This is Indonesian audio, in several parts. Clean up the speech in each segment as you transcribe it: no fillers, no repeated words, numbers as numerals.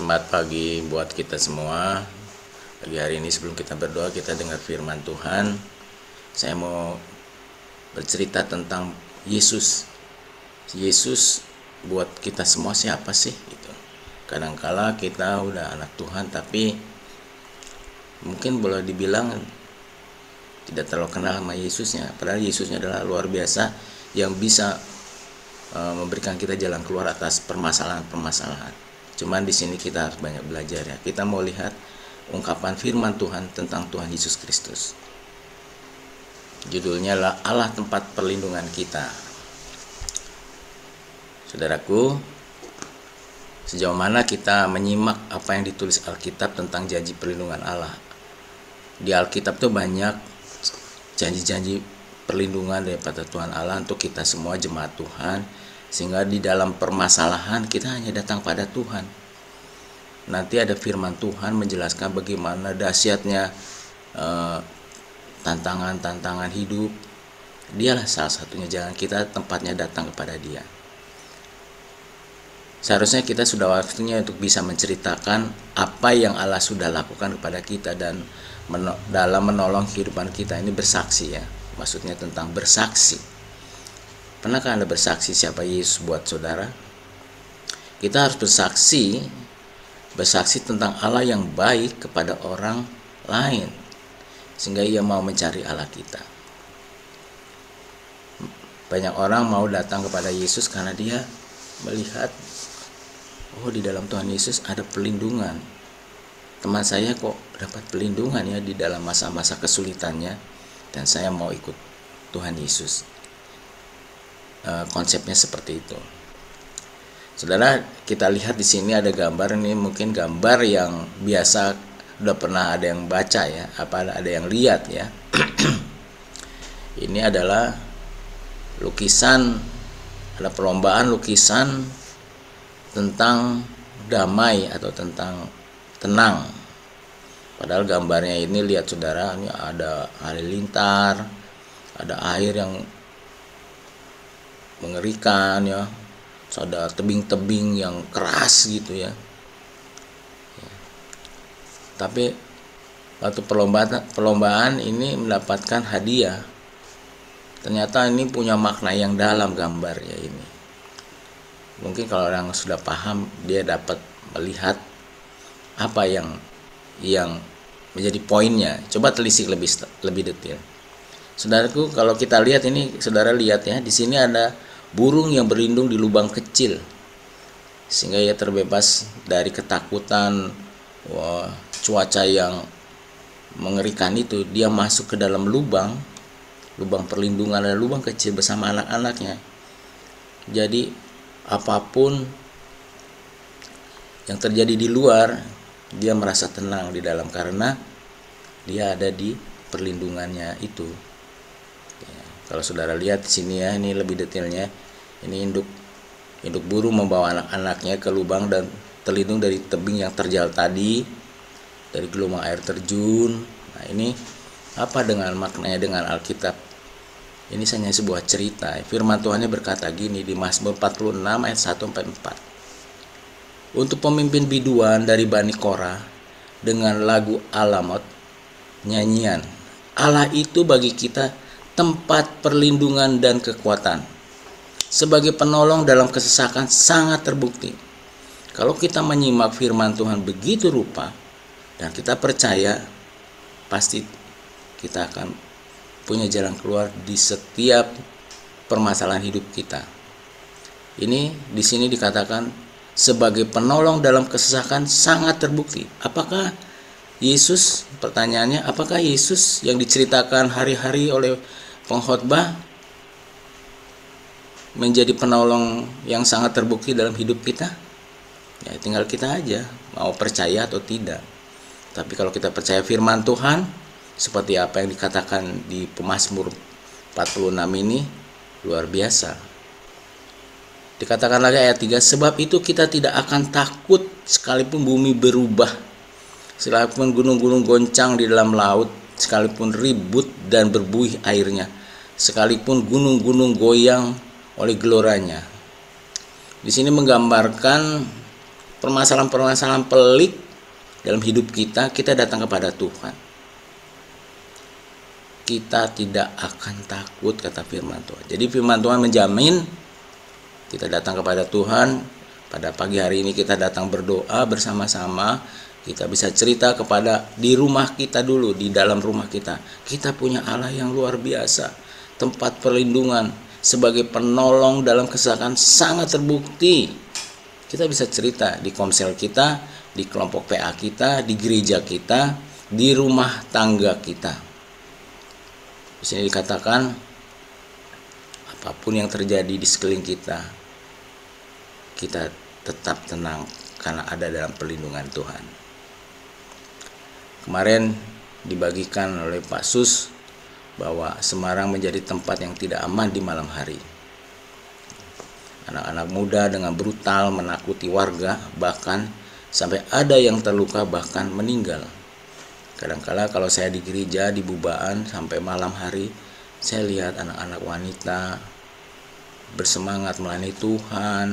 Selamat pagi buat kita semua. Pagi hari ini sebelum kita berdoa, kita dengar firman Tuhan. Saya mau bercerita tentang Yesus. Yesus buat kita semua siapa sih? Gitu. Kadangkala kita udah anak Tuhan, tapi mungkin boleh dibilang tidak terlalu kenal sama Yesusnya. Padahal Yesusnya adalah luar biasa yang bisa memberikan kita jalan keluar atas permasalahan-permasalahan. Cuman di sini kita harus banyak belajar ya. Kita mau lihat ungkapan firman Tuhan tentang Tuhan Yesus Kristus. Judulnya adalah Allah tempat perlindungan kita. Saudaraku, sejauh mana kita menyimak apa yang ditulis Alkitab tentang janji perlindungan Allah? Di Alkitab tuh banyak janji-janji perlindungan daripada Tuhan Allah untuk kita semua jemaat Tuhan, sehingga di dalam permasalahan kita hanya datang pada Tuhan. Nanti ada firman Tuhan menjelaskan bagaimana dahsyatnya tantangan-tantangan hidup. Dialah salah satunya jalan kita, tempatnya datang kepada Dia. Seharusnya kita sudah waktunya untuk bisa menceritakan apa yang Allah sudah lakukan kepada kita dan dalam menolong kehidupan kita. Ini bersaksi ya, maksudnya tentang bersaksi. Pernahkah Anda bersaksi siapa Yesus buat saudara? Kita harus bersaksi tentang Allah yang baik kepada orang lain, sehingga ia mau mencari Allah kita. Banyak orang mau datang kepada Yesus karena dia melihat, oh di dalam Tuhan Yesus ada perlindungan. Teman saya kok dapat perlindungan ya di dalam masa-masa kesulitannya, dan saya mau ikut Tuhan Yesus. Konsepnya seperti itu. Saudara, kita lihat di sini ada gambar, ini mungkin gambar yang biasa udah pernah ada yang baca ya, apa ada yang lihat ya. Ini adalah lukisan, ada perlombaan lukisan tentang damai atau tentang tenang. Padahal gambarnya ini, lihat saudara, ini ada halilintar, ada air yang mengerikan ya, ada tebing-tebing yang keras gitu ya. Tapi waktu perlombaan ini mendapatkan hadiah, ternyata ini punya makna yang dalam gambar ya ini. Mungkin kalau orang sudah paham, dia dapat melihat apa yang menjadi poinnya. Coba telisik lebih detail. Saudaraku, kalau kita lihat ini, saudara lihat ya, di sini ada burung yang berlindung di lubang kecil, sehingga ia terbebas dari ketakutan cuaca yang mengerikan itu. Dia masuk ke dalam lubang perlindungan, ada lubang kecil bersama anak-anaknya. Jadi apapun yang terjadi di luar, dia merasa tenang di dalam karena dia ada di perlindungannya itu. Kalau saudara lihat di sini ya, ini lebih detailnya. Ini induk burung membawa anak-anaknya ke lubang dan terlindung dari tebing yang terjal tadi, dari gelombang air terjun. Nah, ini apa dengan maknanya dengan Alkitab? Ini hanya sebuah cerita. Firman Tuhannya berkata gini di Mazmur 46 ayat 1-4. Untuk pemimpin biduan dari Bani Korah dengan lagu Alamot, nyanyian. Allah itu bagi kita tempat perlindungan dan kekuatan, sebagai penolong dalam kesesakan sangat terbukti. Kalau kita menyimak firman Tuhan begitu rupa dan kita percaya, pasti kita akan punya jalan keluar di setiap permasalahan hidup kita. Ini di sini dikatakan sebagai penolong dalam kesesakan sangat terbukti. Apakah Yesus, pertanyaannya, apakah Yesus yang diceritakan hari-hari oleh pengkhotbah menjadi penolong yang sangat terbukti dalam hidup kita? Ya, tinggal kita aja mau percaya atau tidak. Tapi kalau kita percaya firman Tuhan seperti apa yang dikatakan di Pemazmur 46 ini, luar biasa. Dikatakan lagi ayat 3, sebab itu kita tidak akan takut sekalipun bumi berubah, sekalipun gunung-gunung goncang di dalam laut, sekalipun ribut dan berbuih airnya, sekalipun gunung-gunung goyang oleh geloranya. Di sini menggambarkan permasalahan-permasalahan pelik dalam hidup kita, kita datang kepada Tuhan. Kita tidak akan takut, kata firman Tuhan. Jadi firman Tuhan menjamin kita datang kepada Tuhan. Pada pagi hari ini kita datang berdoa bersama-sama. Kita bisa cerita kepada di rumah kita dulu, di dalam rumah kita. Kita punya Allah yang luar biasa, tempat perlindungan sebagai penolong dalam kesusahan sangat terbukti. Kita bisa cerita di komsel kita, di kelompok PA kita, di gereja kita, di rumah tangga kita. Di sini dikatakan apapun yang terjadi di sekeliling kita, kita tetap tenang karena ada dalam perlindungan Tuhan. Kemarin dibagikan oleh Pak Sus bahwa Semarang menjadi tempat yang tidak aman di malam hari. Anak-anak muda dengan brutal menakuti warga, bahkan sampai ada yang terluka bahkan meninggal. Kadang-kala kalau saya di gereja, di bubaan sampai malam hari, saya lihat anak-anak wanita bersemangat melayani Tuhan.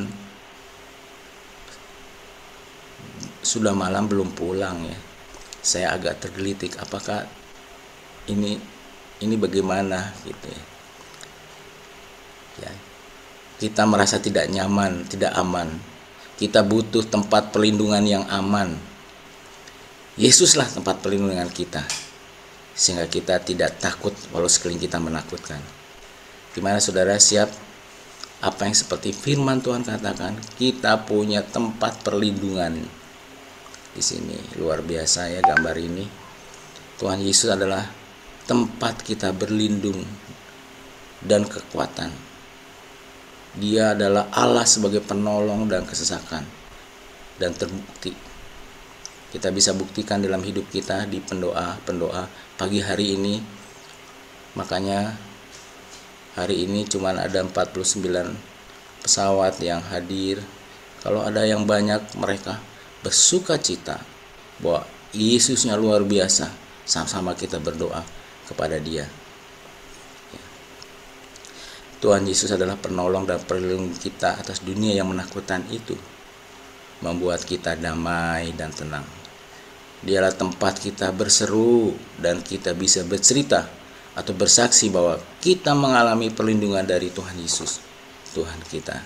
Sudah malam belum pulang ya. Saya agak tergelitik, apakah ini bagaimana gitu ya. Ya. Kita merasa tidak nyaman, tidak aman. Kita butuh tempat perlindungan yang aman. Yesuslah tempat perlindungan kita, sehingga kita tidak takut walau sekeliling kita menakutkan. Gimana saudara, siap? Apa yang seperti firman Tuhan katakan, kita punya tempat perlindungan. Di sini luar biasa ya gambar ini. Tuhan Yesus adalah tempat kita berlindung dan kekuatan. Dia adalah Allah sebagai penolong dan kesesakan, dan terbukti. Kita bisa buktikan dalam hidup kita di pendoa pagi hari ini. Makanya hari ini cuma ada 49 pesawat yang hadir. Kalau ada yang banyak, mereka bersuka cita bahwa Yesusnya luar biasa. Sama-sama kita berdoa kepada Dia. Tuhan Yesus adalah penolong dan pelindung kita atas dunia yang menakutkan itu, membuat kita damai dan tenang. Dialah tempat kita berseru dan kita bisa bercerita atau bersaksi bahwa kita mengalami perlindungan dari Tuhan Yesus, Tuhan kita.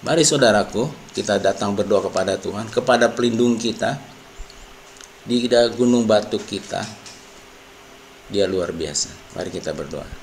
Mari saudaraku, kita datang berdoa kepada Tuhan, kepada pelindung kita di gunung batu kita. Dia luar biasa. Mari kita berdoa.